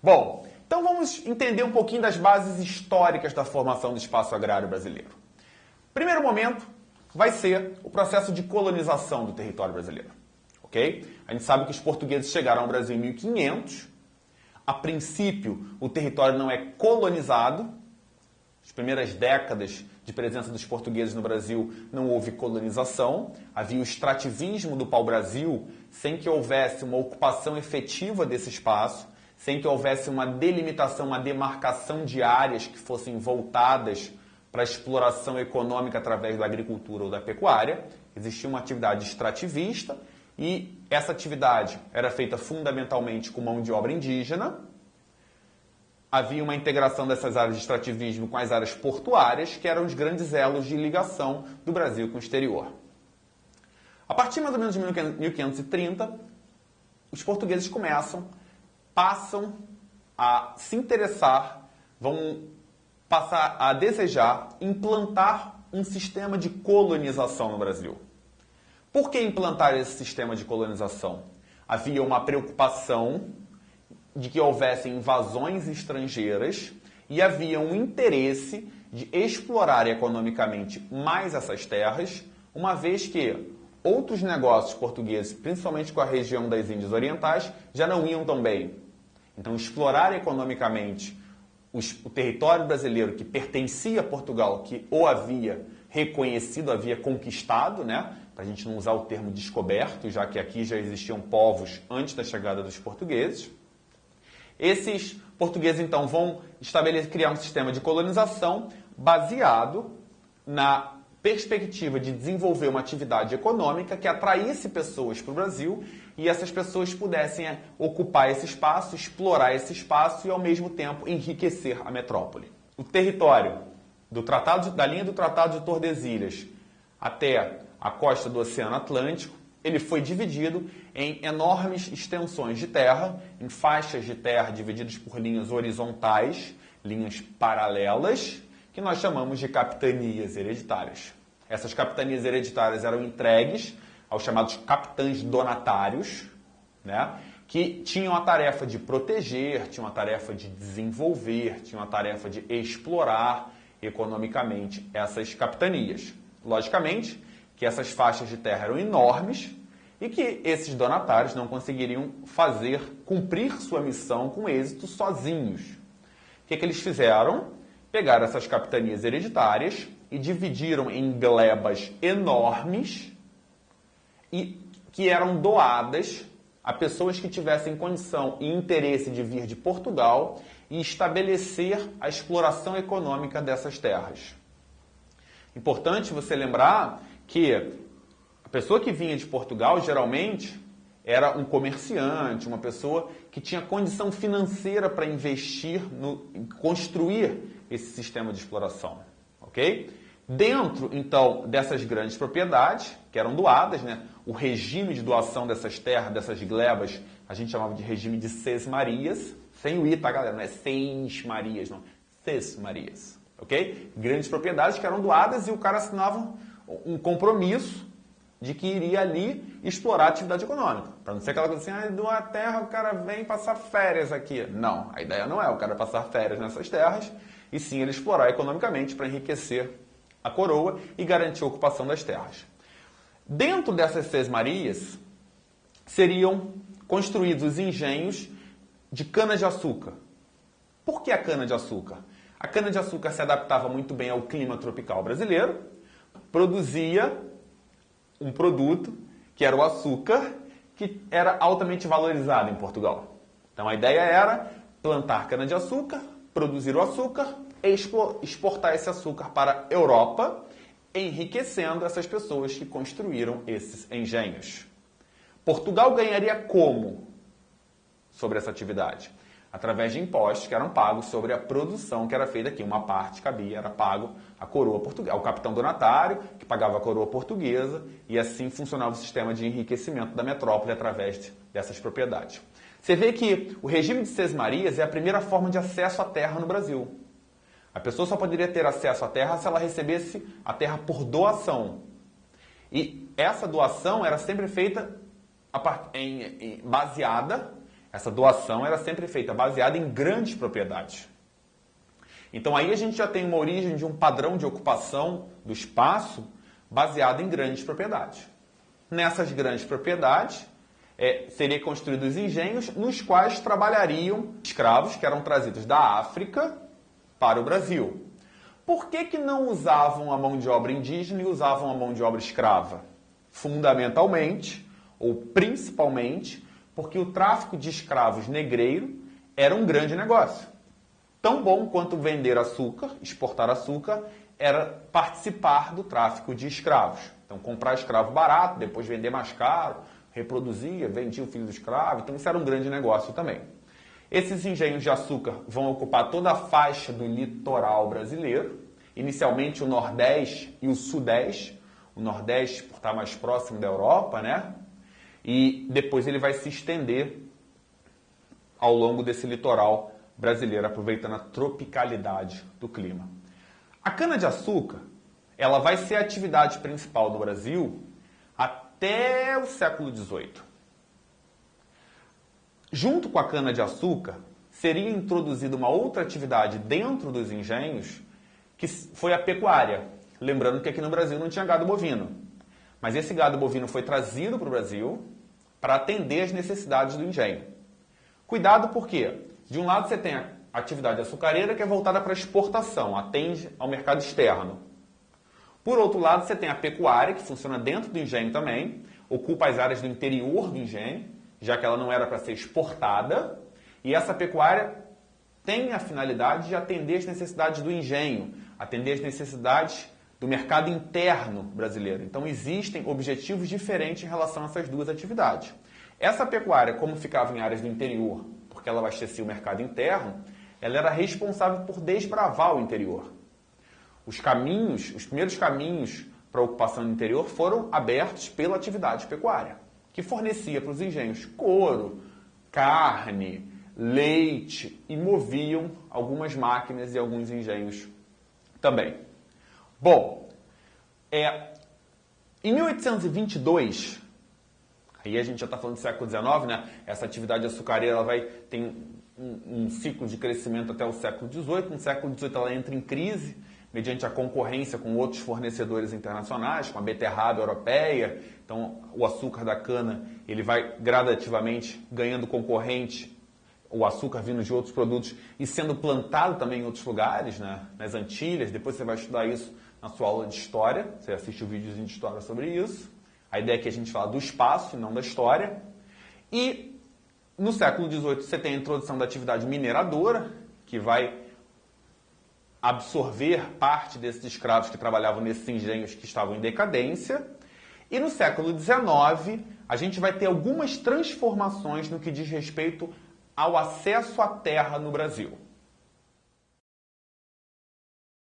Bom, então vamos entender um pouquinho das bases históricas da formação do espaço agrário brasileiro. Primeiro momento vai ser o processo de colonização do território brasileiro. Ok? A gente sabe que os portugueses chegaram ao Brasil em 1500. A princípio, o território não é colonizado. As primeiras décadas de presença dos portugueses no Brasil não houve colonização. Havia o extrativismo do pau-brasil sem que houvesse uma ocupação efetiva desse espaço, sem que houvesse uma delimitação, uma demarcação de áreas que fossem voltadas para a exploração econômica através da agricultura ou da pecuária. Existia uma atividade extrativista e essa atividade era feita fundamentalmente com mão de obra indígena. Havia uma integração dessas áreas de extrativismo com as áreas portuárias, que eram os grandes elos de ligação do Brasil com o exterior. A partir mais ou menos de 1530, os portugueses passam a se interessar, vão passar a desejar implantar um sistema de colonização no Brasil. Por que implantar esse sistema de colonização? Havia uma preocupação de que houvessem invasões estrangeiras e havia um interesse de explorar economicamente mais essas terras, uma vez que outros negócios portugueses, principalmente com a região das Índias Orientais, já não iam tão bem. Então, explorar economicamente o território brasileiro que pertencia a Portugal, que o havia reconhecido, havia conquistado, né? Para a gente não usar o termo descoberto, já que aqui já existiam povos antes da chegada dos portugueses. Esses portugueses, então, vão criar um sistema de colonização baseado na perspectiva de desenvolver uma atividade econômica que atraísse pessoas para o Brasil e essas pessoas pudessem ocupar esse espaço, explorar esse espaço e, ao mesmo tempo, enriquecer a metrópole. O território da linha do Tratado de Tordesilhas até a costa do Oceano Atlântico, ele foi dividido em enormes extensões de terra, em faixas de terra divididas por linhas horizontais, linhas paralelas, que nós chamamos de capitanias hereditárias. Essas capitanias hereditárias eram entregues aos chamados capitães donatários, né, que tinham a tarefa de proteger, tinham a tarefa de desenvolver, tinham a tarefa de explorar economicamente essas capitanias. Logicamente que essas faixas de terra eram enormes e que esses donatários não conseguiriam cumprir sua missão com êxito sozinhos. O que eles fizeram? Pegaram essas capitanias hereditárias e dividiram em glebas enormes e que eram doadas a pessoas que tivessem condição e interesse de vir de Portugal e estabelecer a exploração econômica dessas terras. Importante você lembrar que a pessoa que vinha de Portugal, geralmente, era um comerciante, uma pessoa que tinha condição financeira para investir em construir esse sistema de exploração, ok? Dentro, então, dessas grandes propriedades, que eram doadas, né? O regime de doação dessas terras, dessas glebas, a gente chamava de regime de sesmarias, sem o I, tá, galera? Não é sesmarias, não. Sesmarias, ok? Grandes propriedades que eram doadas e o cara assinava um compromisso de que iria ali explorar a atividade econômica. Para não ser aquela coisa assim, doa a terra, o cara vem passar férias aqui. Não, a ideia não é o cara passar férias nessas terras, e sim ele explorar economicamente para enriquecer a coroa e garantir a ocupação das terras. Dentro dessas sesmarias seriam construídos os engenhos de cana-de-açúcar. Por que a cana-de-açúcar? A cana-de-açúcar se adaptava muito bem ao clima tropical brasileiro, produzia um produto que era o açúcar, que era altamente valorizado em Portugal. Então a ideia era plantar cana-de-açúcar, produzir o açúcar e exportar esse açúcar para a Europa, enriquecendo essas pessoas que construíram esses engenhos. Portugal ganharia como sobre essa atividade? Através de impostos que eram pagos sobre a produção que era feita aqui. Uma parte era pago à coroa portuguesa, ao capitão donatário, que pagava a coroa portuguesa, e assim funcionava o sistema de enriquecimento da metrópole através dessas propriedades. Você vê que o regime de sesmarias é a primeira forma de acesso à terra no Brasil. A pessoa só poderia ter acesso à terra se ela recebesse a terra por doação. E essa doação era sempre feita baseada, Essa doação era sempre feita baseada em grandes propriedades. Então aí a gente já tem uma origem de um padrão de ocupação do espaço baseado em grandes propriedades. Nessas grandes propriedades, seriam construídos engenhos nos quais trabalhariam escravos que eram trazidos da África para o Brasil. Por que não usavam a mão de obra indígena e usavam a mão de obra escrava? Fundamentalmente, ou principalmente, porque o tráfico de escravos negreiro era um grande negócio. Tão bom quanto vender açúcar, exportar açúcar, era participar do tráfico de escravos. Então, comprar escravo barato, depois vender mais caro, reproduzia, vendia o filho do escravo. Então, isso era um grande negócio também. Esses engenhos de açúcar vão ocupar toda a faixa do litoral brasileiro, inicialmente o Nordeste e o Sudeste. O Nordeste por estar mais próximo da Europa, né? E depois ele vai se estender ao longo desse litoral brasileiro, aproveitando a tropicalidade do clima. A cana-de-açúcar, ela vai ser a atividade principal do Brasil até o século XVIII. Junto com a cana-de-açúcar, seria introduzida uma outra atividade dentro dos engenhos, que foi a pecuária. Lembrando que aqui no Brasil não tinha gado bovino. Mas esse gado bovino foi trazido para o Brasil para atender as necessidades do engenho. Cuidado porque, de um lado você tem a atividade açucareira que é voltada para exportação, atende ao mercado externo. Por outro lado, você tem a pecuária, que funciona dentro do engenho também, ocupa as áreas do interior do engenho, já que ela não era para ser exportada, e essa pecuária tem a finalidade de atender as necessidades do engenho, atender as necessidades do mercado interno brasileiro. Então, existem objetivos diferentes em relação a essas duas atividades. Essa pecuária, como ficava em áreas do interior, porque ela abastecia o mercado interno, ela era responsável por desbravar o interior. Os primeiros caminhos para a ocupação do interior foram abertos pela atividade pecuária, que fornecia para os engenhos couro, carne, leite e moviam algumas máquinas e alguns engenhos também. Bom, em 1822, aí a gente já está falando do século XIX, né? Essa atividade açucareira ela tem um ciclo de crescimento até o século XVIII. No século XVIII ela entra em crise, mediante a concorrência com outros fornecedores internacionais, com a beterraba europeia. Então, o açúcar da cana ele vai gradativamente ganhando concorrente, o açúcar vindo de outros produtos e sendo plantado também em outros lugares, né? Nas Antilhas. Depois você vai estudar isso na sua aula de história, você assiste o videozinho de história sobre isso. A ideia é que a gente fala do espaço e não da história. E no século XVIII você tem a introdução da atividade mineradora, que vai absorver parte desses escravos que trabalhavam nesses engenhos que estavam em decadência. E no século XIX a gente vai ter algumas transformações no que diz respeito ao acesso à terra no Brasil.